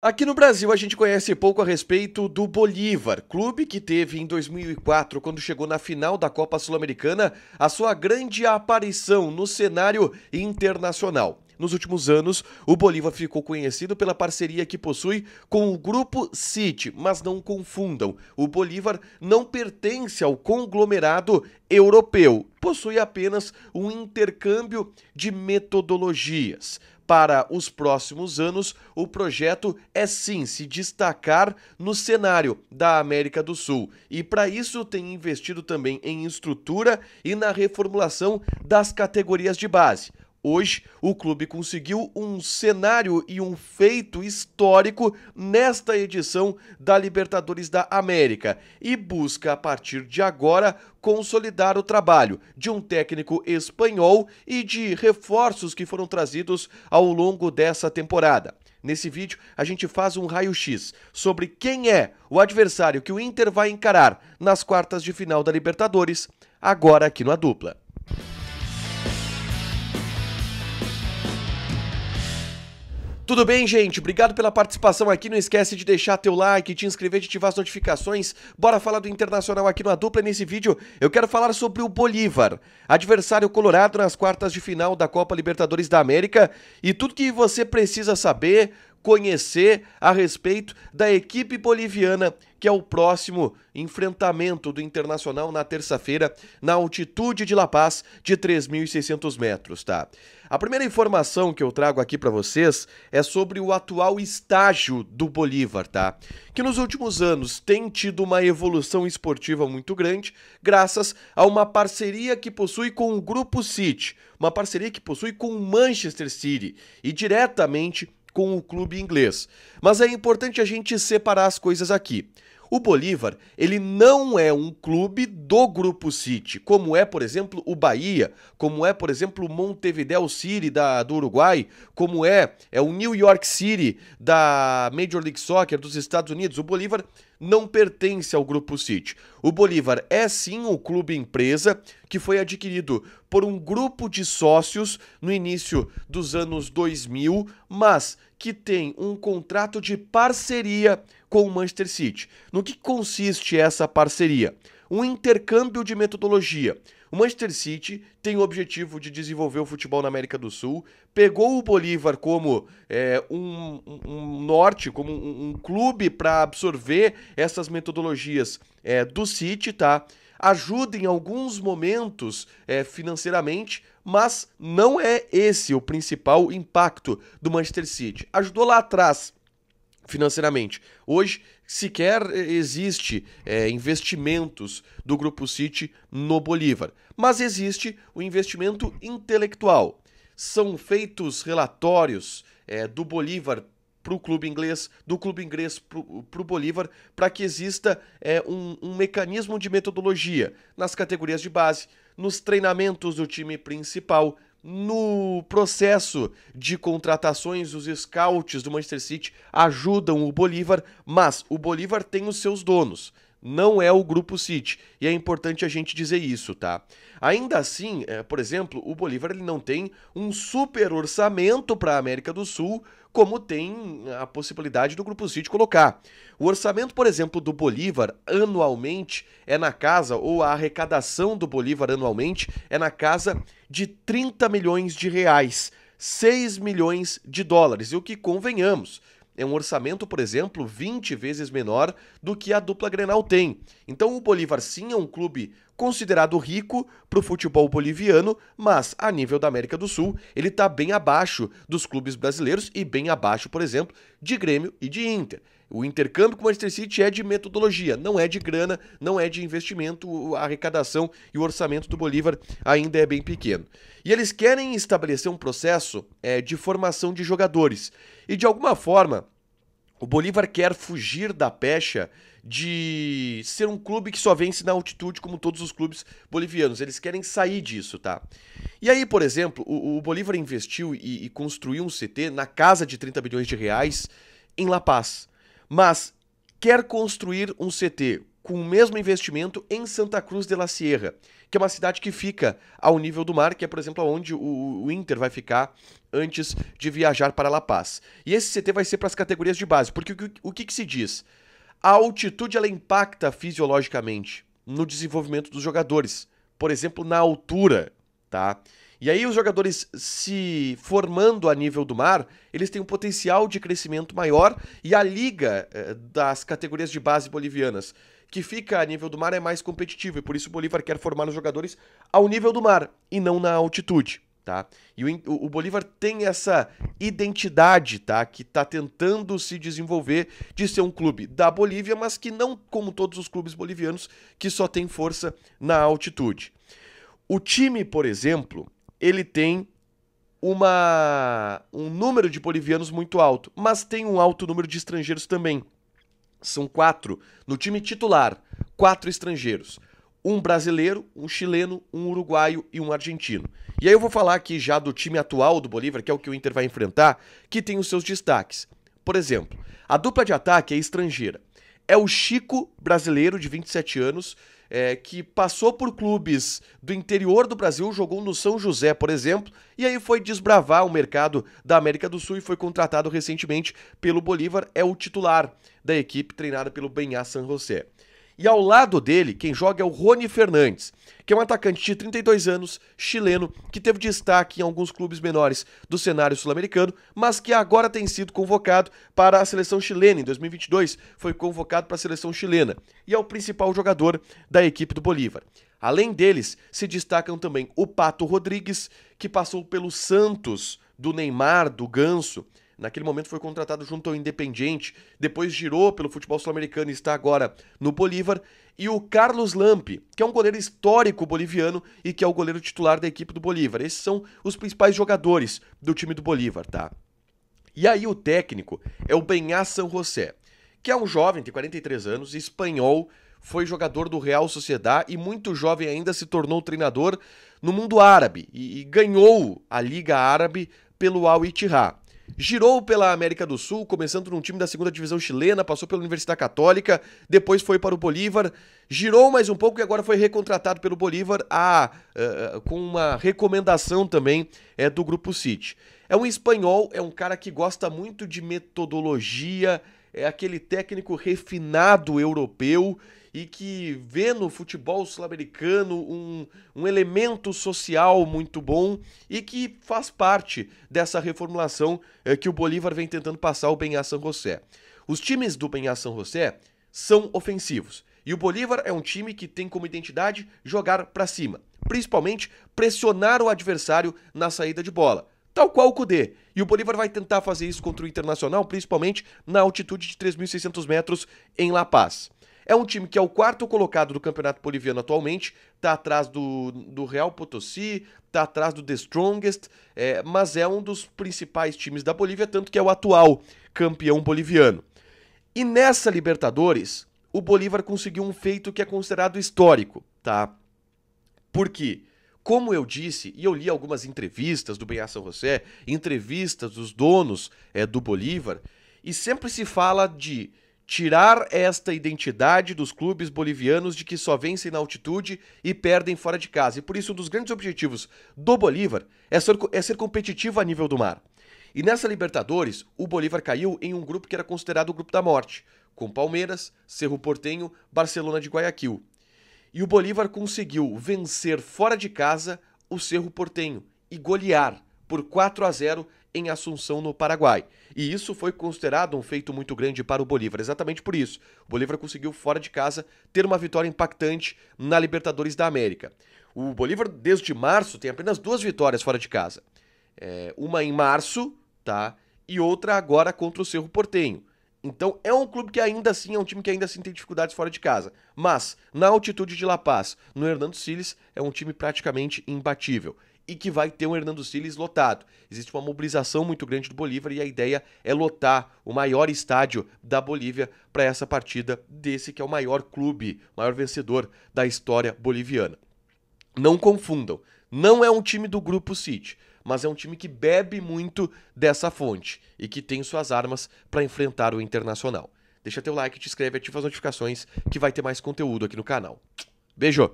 Aqui no Brasil, a gente conhece pouco a respeito do Bolívar, clube que teve em 2004, quando chegou na final da Copa Sul-Americana, a sua grande aparição no cenário internacional. Nos últimos anos, o Bolívar ficou conhecido pela parceria que possui com o Grupo City, mas não confundam, o Bolívar não pertence ao conglomerado europeu, possui apenas um intercâmbio de metodologias. Para os próximos anos, o projeto é sim se destacar no cenário da América do Sul e para isso tem investido também em estrutura e na reformulação das categorias de base. Hoje, o clube conseguiu um cenário e um feito histórico nesta edição da Libertadores da América e busca, a partir de agora, consolidar o trabalho de um técnico espanhol e de reforços que foram trazidos ao longo dessa temporada. Nesse vídeo, a gente faz um raio-x sobre quem é o adversário que o Inter vai encarar nas quartas de final da Libertadores, agora aqui no A Dupla. Tudo bem, gente? Obrigado pela participação aqui. Não esquece de deixar teu like, te inscrever, de ativar as notificações. Bora falar do Internacional aqui no A Dupla. Nesse vídeo eu quero falar sobre o Bolívar, adversário colorado nas quartas de final da Copa Libertadores da América e tudo que você precisa saber, conhecer a respeito da equipe boliviana, que é o próximo enfrentamento do Internacional na terça-feira, na altitude de La Paz, de 3.600 metros, tá? A primeira informação que eu trago aqui para vocês é sobre o atual estágio do Bolívar, tá? Que nos últimos anos tem tido uma evolução esportiva muito grande, graças a uma parceria que possui com o Grupo City, uma parceria que possui com o Manchester City e diretamente com o clube inglês. Mas é importante a gente separar as coisas aqui. O Bolívar, ele não é um clube do Grupo City, como é, por exemplo, o Bahia, como é, por exemplo, o Montevideo City do Uruguai, como é o New York City da Major League Soccer dos Estados Unidos. O Bolívar não pertence ao Grupo City. O Bolívar é sim um clube empresa que foi adquirido por um grupo de sócios no início dos anos 2000, mas que tem um contrato de parceria com o Manchester City. No que consiste essa parceria? Um intercâmbio de metodologia. O Manchester City tem o objetivo de desenvolver o futebol na América do Sul, pegou o Bolívar como um norte, como um clube para absorver essas metodologias do City, tá? Ajuda em alguns momentos financeiramente, mas não é esse o principal impacto do Manchester City. Ajudou lá atrás financeiramente. Hoje, sequer existe investimentos do Grupo City no Bolívar, mas existe o investimento intelectual. São feitos relatórios do Bolívar para o clube inglês, do clube inglês para o Bolívar, para que exista um mecanismo de metodologia nas categorias de base, nos treinamentos do time principal, no processo de contratações. Os scouts do Manchester City ajudam o Bolívar, mas o Bolívar tem os seus donos, não é o Grupo City, e é importante a gente dizer isso, tá? Ainda assim, por exemplo, o Bolívar ele não tem um super orçamento para a América do Sul, como tem a possibilidade do Grupo City colocar. O orçamento, por exemplo, do Bolívar anualmente é na casa, ou a arrecadação do Bolívar anualmente é na casa de 30 milhões de reais, 6 milhões de dólares, e o que convenhamos, é um orçamento, por exemplo, 20 vezes menor do que a dupla Grenal tem. Então o Bolívar sim é um clube considerado rico para o futebol boliviano, mas a nível da América do Sul ele está bem abaixo dos clubes brasileiros e bem abaixo, por exemplo, de Grêmio e de Inter. O intercâmbio com o Manchester City é de metodologia, não é de grana, não é de investimento. A arrecadação e o orçamento do Bolívar ainda é bem pequeno. E eles querem estabelecer um processo de formação de jogadores. E de alguma forma, o Bolívar quer fugir da pecha de ser um clube que só vence na altitude, como todos os clubes bolivianos. Eles querem sair disso, tá? E aí, por exemplo, o Bolívar investiu e construiu um CT na casa de 30 milhões de reais em La Paz. Mas quer construir um CT com o mesmo investimento em Santa Cruz de la Sierra, que é uma cidade que fica ao nível do mar, que é, por exemplo, onde o Inter vai ficar antes de viajar para La Paz. E esse CT vai ser para as categorias de base, porque o que se diz? A altitude ela impacta fisiologicamente no desenvolvimento dos jogadores, por exemplo, na altura, tá? E aí os jogadores se formando a nível do mar, eles têm um potencial de crescimento maior e a liga das categorias de base bolivianas, que fica a nível do mar, é mais competitiva e por isso o Bolívar quer formar os jogadores ao nível do mar e não na altitude, tá? E o Bolívar tem essa identidade, tá? Que tá tentando se desenvolver de ser um clube da Bolívia, mas que não como todos os clubes bolivianos, que só tem força na altitude. O time, por exemplo, ele tem um número de bolivianos muito alto, mas tem um alto número de estrangeiros também. São 4 no time titular, 4 estrangeiros. Um brasileiro, um chileno, um uruguaio e um argentino. E aí eu vou falar aqui já do time atual do Bolívar, que é o que o Inter vai enfrentar, que tem os seus destaques. Por exemplo, a dupla de ataque é estrangeira. É o Chico, brasileiro de 27 anos, que passou por clubes do interior do Brasil, jogou no São José, por exemplo, e aí foi desbravar o mercado da América do Sul e foi contratado recentemente pelo Bolívar, é o titular da equipe treinada pelo Beñat San José. E ao lado dele, quem joga é o Rony Fernandes, que é um atacante de 32 anos, chileno, que teve destaque em alguns clubes menores do cenário sul-americano, mas que agora tem sido convocado para a seleção chilena. Em 2022, foi convocado para a seleção chilena e é o principal jogador da equipe do Bolívar. Além deles, se destacam também o Pato Rodrigues, que passou pelo Santos, do Neymar, do Ganso. Naquele momento foi contratado junto ao Independiente, depois girou pelo futebol sul-americano e está agora no Bolívar. E o Carlos Lampe, que é um goleiro histórico boliviano e que é o goleiro titular da equipe do Bolívar. Esses são os principais jogadores do time do Bolívar, tá? E aí o técnico é o Beñat San José, que é um jovem, tem 43 anos, espanhol, foi jogador do Real Sociedad e muito jovem ainda se tornou treinador no mundo árabe e ganhou a Liga Árabe pelo Al Ittihad. Girou pela América do Sul, começando num time da segunda divisão chilena, passou pela Universidade Católica, depois foi para o Bolívar, girou mais um pouco e agora foi recontratado pelo Bolívar com uma recomendação também do Grupo City. É um espanhol, é um cara que gosta muito de metodologia, é aquele técnico refinado europeu e que vê no futebol sul-americano um elemento social muito bom e que faz parte dessa reformulação que o Bolívar vem tentando passar ao Beñat San José. Os times do Beñat San José são ofensivos e o Bolívar é um time que tem como identidade jogar para cima, principalmente pressionar o adversário na saída de bola. Tal qual o Cudê. E o Bolívar vai tentar fazer isso contra o Internacional, principalmente na altitude de 3.600 metros em La Paz. É um time que é o 4º colocado do Campeonato Boliviano atualmente, tá atrás do Real Potosí, tá atrás do The Strongest, mas é um dos principais times da Bolívia, tanto que é o atual campeão boliviano. E nessa Libertadores, o Bolívar conseguiu um feito que é considerado histórico, tá? Por quê? Como eu disse, e eu li algumas entrevistas do Beñat San José, entrevistas dos donos do Bolívar, e sempre se fala de tirar esta identidade dos clubes bolivianos de que só vencem na altitude e perdem fora de casa. E por isso um dos grandes objetivos do Bolívar é ser competitivo a nível do mar. E nessa Libertadores, o Bolívar caiu em um grupo que era considerado o grupo da morte, com Palmeiras, Cerro Porteño, Barcelona de Guayaquil. E o Bolívar conseguiu vencer fora de casa o Cerro Porteño e golear por 4-0 em Assunção, no Paraguai. E isso foi considerado um feito muito grande para o Bolívar, exatamente por isso. O Bolívar conseguiu, fora de casa, ter uma vitória impactante na Libertadores da América. O Bolívar, desde março, tem apenas 2 vitórias fora de casa. Uma em março, tá? E outra agora contra o Cerro Porteño. Então é um clube que ainda assim, é um time que ainda assim tem dificuldades fora de casa. Mas, na altitude de La Paz, no Hernando Siles, é um time praticamente imbatível. E que vai ter um Hernando Siles lotado. Existe uma mobilização muito grande do Bolívar e a ideia é lotar o maior estádio da Bolívia para essa partida desse que é o maior clube, maior vencedor da história boliviana. Não confundam, não é um time do Grupo City, mas é um time que bebe muito dessa fonte e que tem suas armas para enfrentar o Internacional. deixa teu like, te inscreve, ativa as notificações que vai ter mais conteúdo aqui no canal. Beijo!